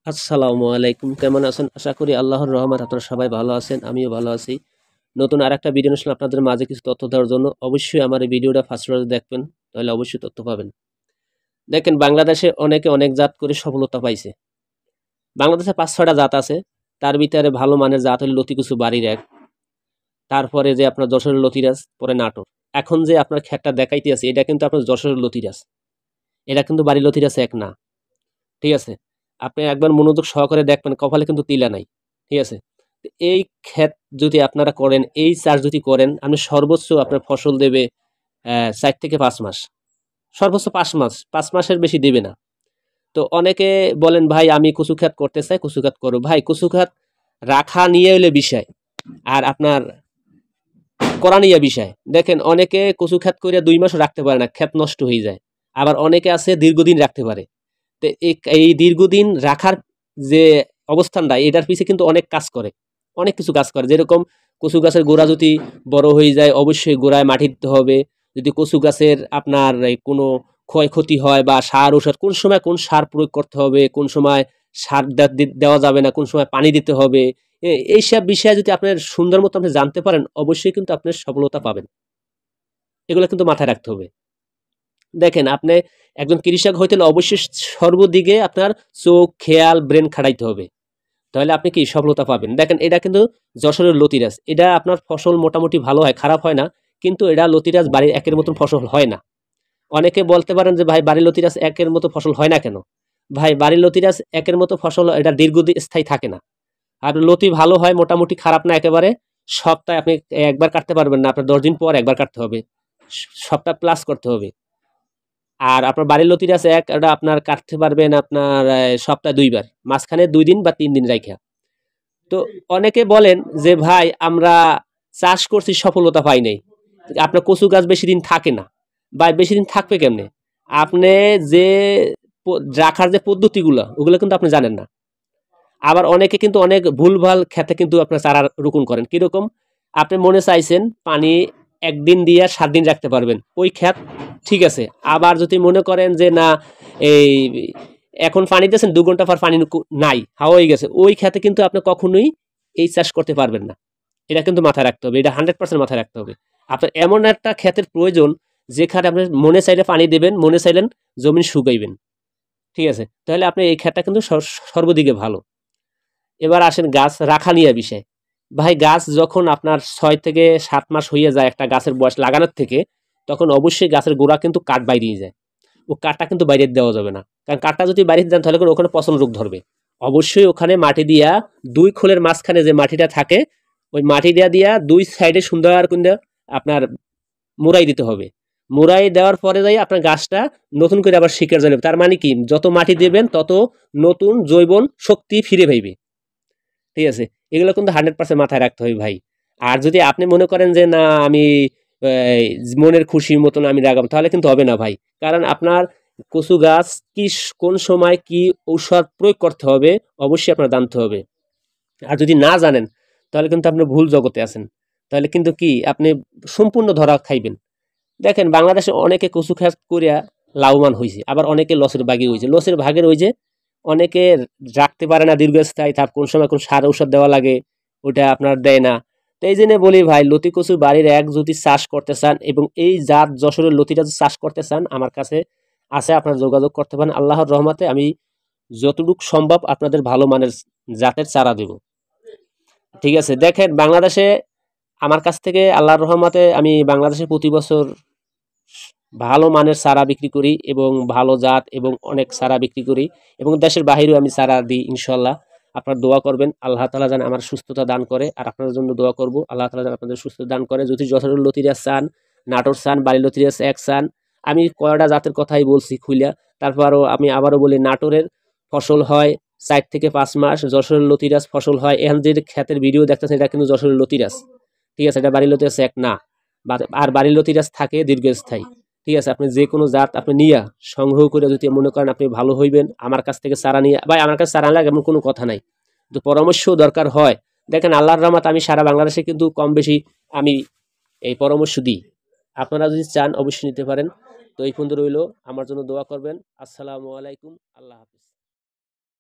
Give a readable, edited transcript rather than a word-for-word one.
আসসালামু আলাইকুম। কেমন আছেন? আশা করি আল্লাহর রহমত আপনারা সবাই ভালো আছেন। আমিও ভালো আছি। নতুন আরেকটা ভিডিও নিয়ে আসলাম আপনাদের মাঝে কিছু তথ্য দেওয়ার জন্য। অবশ্যই আমার এই ভিডিওটা ফার্স্ট দেখবেন। তাহলে অবশ্যই তথ্য পাবেন। দেখেন বাংলাদেশে অনেকে অনেক জাত করে সফলতা পাইছে। বাংলাদেশে ৫-৬টা জাত আছে। তার ভিতরে ভালো মানের জাত হলো লতিকুচু বাড়ির এক। তারপরে যে আপনার যশোরের লতিরাজ, পরে নাটোর। এখন যে আপনার খেতটা দেখাইতে আছে এটা কিন্তু আপনার যশোরের লতিরাজ। এটা কিন্তু বাড়ির লতিরাজ এক না। ঠিক আছে? আপনি একবার মনোযোগ সহকারে দেখবেন কপালে কিন্তু তিলা নাই। ঠিক আছে? এই ক্ষেত যদি আপনারা করেন, এই চাষ যদি করেন, আপনি সর্বোচ্চ আপনার ফসল দেবে ৪ থেকে ৫ মাস। সর্বোচ্চ ৫ মাস। ৫ মাসের বেশি দেবে না। তো অনেকে বলেন, "ভাই আমি কচু ক্ষেত করতে চাই, কচু ক্ষেত করো।" ভাই কচু ক্ষেত রাখা নিয়ে হইলে বিষয়। আর আপনার করা নিয়ে বিষয়। দেখেন অনেকে কচু ক্ষেত কইরা ২ মাসও রাখতে পারে না, ক্ষেত নষ্ট হয়ে যায়। আবার অনেকে আছে দীর্ঘদিন রাখতে পারে। তো এই দীর্ঘদিন রাখার যে অবস্থানটা এটার পিছে কিন্তু অনেক কাজ করে, অনেক কিছু কাজ করে। যেরকম কচু গাছের গোড়া যদি বড় হয়ে যায় অবশ্যই গোড়ায় মাটি দিতে হবে। যদি কচু গাছের আপনার কোনো ক্ষয়ক্ষতি হয় বা সার ওষুধ কোন সময় কোন সার প্রয়োগ করতে হবে, কোন সময় সার দেওয়া যাবে না, কোন সময় পানি দিতে হবে, এইসব বিষয়ে যদি আপনার সুন্দর মতো আপনি জানতে পারেন অবশ্যই কিন্তু আপনার সফলতা পাবেন। এগুলো কিন্তু মাথায় রাখতে হবে। দেখেন আপনি একজন কৃষক হইতে হলে অবশ্যই সর্বদিকে আপনার চোখ, খেয়াল, ব্রেন খাটাইতে হবে। তাহলে আপনি কি সফলতা পাবেন। দেখেন এটা কিন্তু যশোরের লতিরাজ। এটা আপনার ফসল মোটামুটি ভালো হয়, খারাপ হয় না। কিন্তু এটা লতিরাজ বাড়ির একের মতন ফসল হয় না। অনেকে বলতে পারেন যে ভাই বাড়ির লতিরাজ একের মতো ফসল হয় না কেন? ভাই বাড়ির লতিরাজ একের মতো ফসল এটা দীর্ঘদিন স্থায়ী থাকে না। আর লতি ভালো হয় মোটামুটি, খারাপ না একেবারে। সপ্তাহে আপনি একবার কাটতে পারবেন না, আপনার ১০ দিন পর একবার কাটতে হবে। সপ্তাহ প্লাস করতে হবে। আর আপনার বাড়ির লতির আছে এক, ওটা আপনার কাটতে পারবেন আপনার সপ্তাহে ২ বার। মাঝখানে ২ দিন বা ৩ দিন রাইখা। তো অনেকে বলেন যে ভাই আমরা চাষ করছি সফলতা পাই নাই। আপনার কচু গাছ বেশি দিন থাকে না। বা বেশি দিন থাকবে কেমনে? আপনি যে রাখার যে পদ্ধতিগুলা ওগুলো কিন্তু আপনি জানেন না। আবার অনেকে কিন্তু অনেক ভুলভাল ক্ষেতে কিন্তু আপনার চারা রোপণ করেন। কিরকম? আপনি মনে চাইছেন পানি ১ দিন দিয়ে ৭ দিন রাখতে পারবেন। ওই ক্ষেত ঠিক আছে। আবার যদি মনে করেন যে না এই এখন পানি দিয়েছেন ২ ঘন্টা পর পানি নাই, হাওয়া হয়ে গেছে। ওই ক্ষেতে কিন্তু আপনি কখনোই এই চাষ করতে পারবেন না। এটা কিন্তু মাথায় রাখতে হবে। এটা 100% মাথায় রাখতে হবে। আপনার এমন একটা ক্ষেতের প্রয়োজন যেখানে আপনি মনে চাইলে পানি দিবেন, মনে চাইলেন জমিন শুকাইবেন। ঠিক আছে? তাহলে আপনি এই ক্ষেতটা কিন্তু সর্বদিকে ভালো। এবার আসেন গাছ রাখা নিয়ে বিষয়। ভাই গাছ যখন আপনার ৬ থেকে ৭ মাস হইয়া যায় একটা গাছের বয়স লাগানোর থেকে, তখন অবশ্যই গাছের গোড়া কিন্তু কাঠ বাইরিয়ে যায়। ও কাঠটা কিন্তু বাইরে দেওয়া যাবে না। কারণ কাঠটা যদি বাইরে দেন তাহলে করে ওখানে পচন রোগ ধরবে। অবশ্যই ওখানে মাটি দিয়া ২ খোলের মাঝখানে যে মাটিটা থাকে, ওই মাটি দিয়া ২ সাইডে সুন্দর করে আপনার মুড়াই দিতে হবে। মুড়াই দেওয়ার পরে যাই আপনার গাছটা নতুন করে আবার শিকড় জ্বালাবে। তার মানে কি? যত মাটি দিবেন তত নতুন জৈবন শক্তি ফিরে পাইবে। ঠিক আছে? এগুলো কিন্তু 100% মাথায় রাখতে হবে ভাই। আর যদি আপনি মনে করেন যে না আমি এই মনের খুশির মতন আমি লাগাবো তাহলে কিন্তু হবে না ভাই। কারণ আপনার কচু গাছ কোন সময় কি ঔষধ প্রয়োগ করতে হবে অবশ্যই আপনার জানতে হবে। আর যদি না জানেন তাহলে কিন্তু আপনি ভুল জগতে আছেন। তাহলে কিন্তু কি আপনি সম্পূর্ণ ধরা খাইবেন। দেখেন বাংলাদেশে অনেকে কচু ক্ষেত কইরা লাভবান হইছে। আবার অনেকে লসের ভাগী হইছে। লসের ভাগের ওই যে অনেকে রাখতে পারে না দীর্ঘস্থায়ী, তার কোন সময় কোন সার ঔষধ দেওয়া লাগে ওইটা আপনার দেয় না। তো এই জন্য বলি ভাই লতি কচু বাড়ির এক যদি চাষ করতে চান এবং এই জাত যশোরের লতিটা যদি চাষ করতে চান আমার কাছে আছে, আপনারা যোগাযোগ করতে পারেন। আল্লাহর রহমতে আমি যতটুকু সম্ভব আপনাদের ভালো মানের জাতের চারা দেব। ঠিক আছে? দেখেন বাংলাদেশে আমার কাছ থেকে আল্লাহর রহমতে আমি বাংলাদেশে প্রতি বছর ভালো মানের চারা বিক্রি করি এবং ভালো জাত এবং অনেক চারা বিক্রি করি এবং দেশের বাহিরেও আমি চারা দিই ইনশাল্লাহ। আপনারা দোয়া করবেন আল্লাহ তাআলা যেন আমার সুস্থতা দান করে। আর আপনাদের জন্য দোয়া করব আল্লাহ তাআলা যেন আপনাদের সুস্থতা দান করে। যদি যশোরের লতিরাজ চান, নাটোর চান, বাড়ির লতিরাজ এক চান, আমি কয়টা জাতের কথাই বলছি খুইলা। তারপরও আমি আবারও বলি নাটোরের ফসল হয় ৪ থেকে ৫ মাস, যশোরের লতিরাজ ফসল হয় এখন যে ক্ষেতের ভিডিও দেখতেছেন এটা কিন্তু যশোরের লতিরাজ। ঠিক আছে? এটা বাড়ির লতিরাজ এক না। আর বাড়ির লতিরাজ থাকে দীর্ঘস্থায়ী। ঠিক আছে? আপনি যেকোনো জাত আপনি নিয়া সংগ্রহ করে যদি মনে করেন আপনি ভালো হইবেন, আমার কাছ থেকে চারা নিয়ে ভাই আমার কাছে চারা লাগে এমন কোনো কথা নাই। তো পরামর্শও দরকার হয়। দেখেন আল্লাহর রহমতে আমি সারা বাংলাদেশে কিন্তু কম বেশি আমি এই পরামর্শ দিই। আপনারা যদি চান অবশ্যই নিতে পারেন। তো এই পর্যন্ত রইলো। আমার জন্য দোয়া করবেন। আসসালামু আলাইকুম। আল্লাহ হাফেজ।